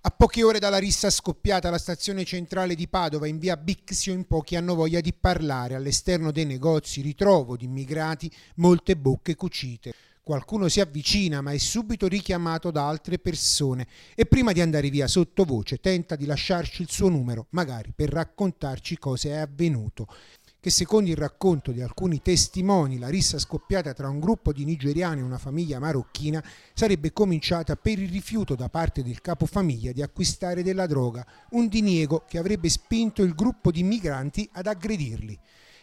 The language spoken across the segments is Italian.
A poche ore dalla rissa scoppiata alla stazione centrale di Padova in via Bixio, in pochi hanno voglia di parlare. All'esterno dei negozi ritrovo di immigrati molte bocche cucite. Qualcuno si avvicina ma è subito richiamato da altre persone e prima di andare via sottovoce tenta di lasciarci il suo numero, magari per raccontarci cosa è avvenuto. Che secondo il racconto di alcuni testimoni la rissa scoppiata tra un gruppo di nigeriani e una famiglia marocchina sarebbe cominciata per il rifiuto da parte del capofamiglia di acquistare della droga, un diniego che avrebbe spinto il gruppo di migranti ad aggredirli.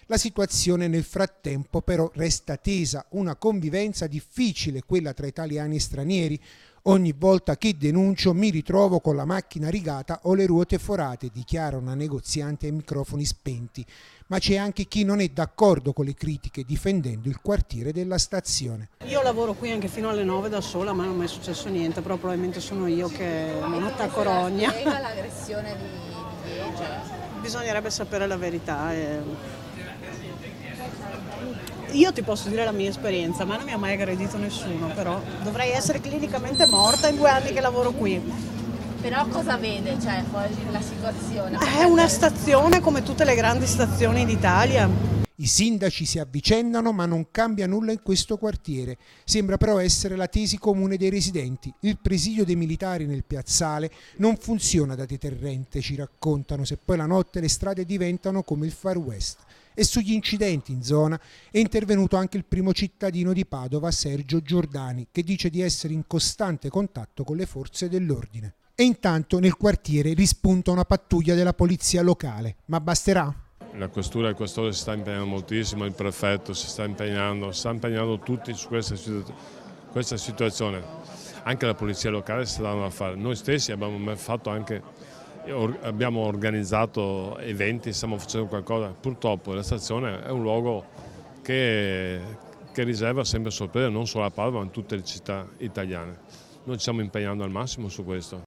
La situazione nel frattempo però resta tesa, una convivenza difficile quella tra italiani e stranieri. Ogni volta che denuncio mi ritrovo con la macchina rigata o le ruote forate, dichiara una negoziante ai microfoni spenti. Ma c'è anche chi non è d'accordo con le critiche difendendo il quartiere della stazione. Io lavoro qui anche fino alle 9 da sola, ma non mi è successo niente, però probabilmente sono io che non attacco rogna. Spiega l'aggressione di Liege. Bisognerebbe sapere la verità. Io ti posso dire la mia esperienza, ma non mi ha mai aggredito nessuno, però dovrei essere clinicamente morta in 2 anni che lavoro qui. Però cosa vede, cioè, poi la situazione? È una stazione come tutte le grandi stazioni d'Italia. I sindaci si avvicendano ma non cambia nulla in questo quartiere. Sembra però essere la tesi comune dei residenti. Il presidio dei militari nel piazzale non funziona da deterrente, ci raccontano, se poi la notte le strade diventano come il Far West. E sugli incidenti in zona è intervenuto anche il primo cittadino di Padova, Sergio Giordani, che dice di essere in costante contatto con le forze dell'ordine. E intanto nel quartiere rispunta una pattuglia della polizia locale. Ma basterà? La questura e il questore si sta impegnando moltissimo, il prefetto si sta impegnando tutti su questa situazione. Anche la polizia locale si sta dando a fare. Noi stessi abbiamo organizzato eventi, stiamo facendo qualcosa. Purtroppo la stazione è un luogo che riserva sempre sorprese, non solo a Padova ma in tutte le città italiane. Noi ci stiamo impegnando al massimo su questo.